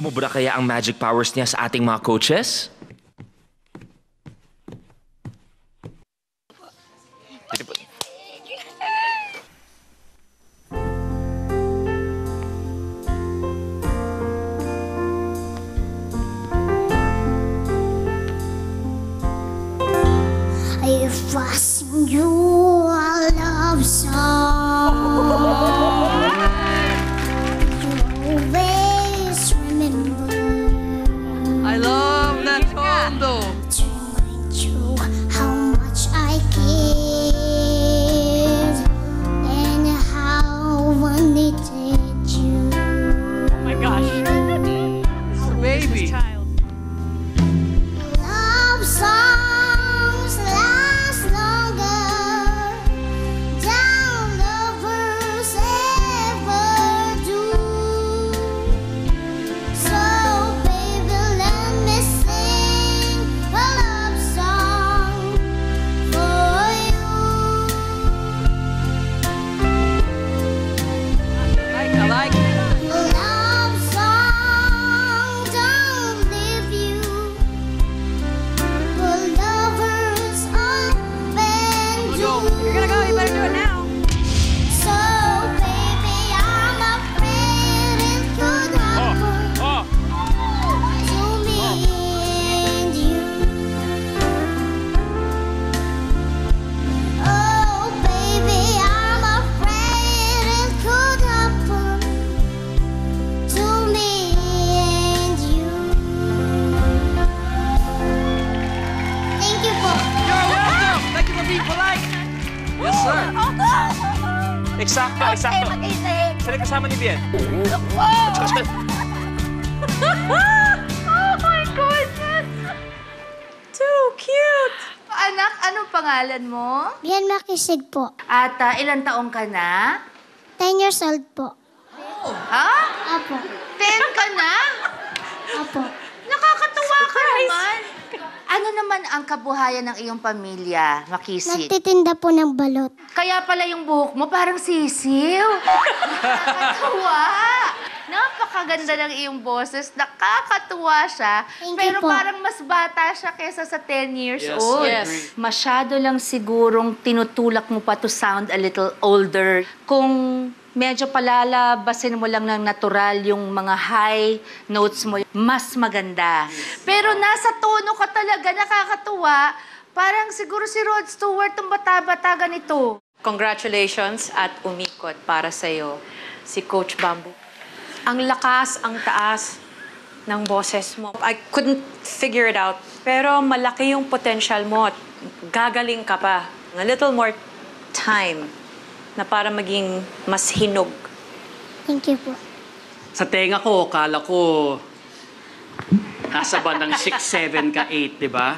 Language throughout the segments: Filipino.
Umubra kaya ang magic powers niya sa ating mga coaches? If I sing you a love song, you'll always remember. I love that song though. To remind you how much I cared and how I needed you. Oh my gosh. Baby. Love songs last longer than lovers ever do. So baby, let me sing a love song for you. I like it. Love song don't leave you. But lovers often do. You're gonna go, you better do it now. So baby, I'm afraid it could happen to me and you. Oh baby, I'm afraid it could happen to me and you. Thank you po. You're welcome. Thank you for being polite. Yes, sir. Eksakto, eksakto. Sila kasama ni Bien. Oh my goodness! Too cute! Anak, anong pangalan mo? Bien makisig po. At ilang taong ka na? 10 years old po. Ha? Apo. 10 ka na? Apo. Nakakatuwa ka naman. Ano naman ang kabuhayan ng iyong pamilya, Makisig? Nagtitinda po ng balot. Kaya pala yung buhok mo parang sisiw. Nakakatuwa. Napakaganda ng iyong boses. Nakakatuwa siya. Thank you Pero po. parang mas bata siya kesa sa 10 years Yes, old. I agree. Masyado lang sigurong tinutulak mo pa to sound a little older. Kung medyo palalabasin mo lang ng natural yung mga high notes mo, mas maganda. Pero nasa tono ka talaga, nakakatuwa. Parang siguro si Rod Stewart, ang bata-bata ganito. Congratulations at umikot para sa'yo si Coach Bamboo. Ang lakas, ang taas ng boses mo. I couldn't figure it out. Pero malaki yung potential mo at gagaling ka pa. A little more time na para maging mas hinog. Thank you po. Sa tenga ko, kala ko nasa bandang 6, 7 ka 8, di ba?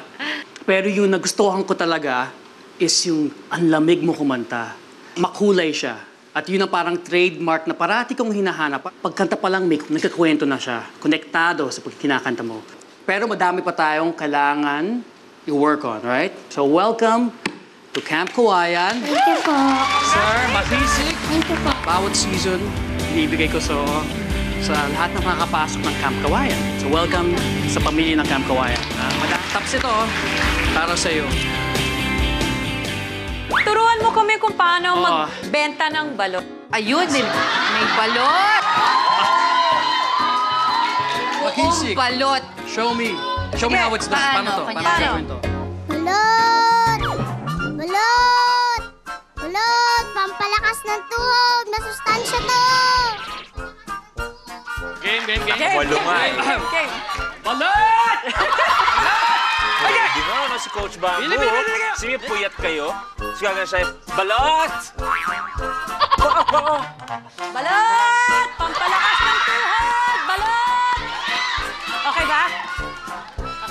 Pero yung nagustuhan ko talaga is yung ang lamig mo kumanta. Makulay siya. At yun ang parang trademark na parati kong hinahanap. Pagkanta pa lang, may nagkakwento na siya. Konektado sa pagkinakanta mo. Pero madami pa tayong kailangan i-work on, right? So welcome to Camp Kawayan. Thank you po. Sir, Makisig. Thank you po. Bawat season, ibibigay ko sa lahat ng makakapasok ng Camp Kawayan. So welcome sa pamilya ng Camp Kawayan. Tapos ito, para sa iyo. Turuan mo kami kung paano magbenta ng balot. Ayun, may balot. Makisig. Buong balot. Show me. Show me how it's done. Paano to? Paano Paano? gagawin to? Balot! Balot! Balot! Pampalakas ng tuhod! Masustansya to! Game, game, game. Walo nga eh. Okay. Balot! Di ba, si Coach Bamboo? Bili kayo. Sige, puyat kayo. Sige, gano'n siya, balot! Balot! Pampalakas ng tuhod! Balot! Okay ba?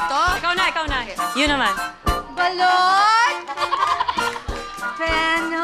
Ito? Ikaw na, ikaw na. Yun naman. Balot! Peno!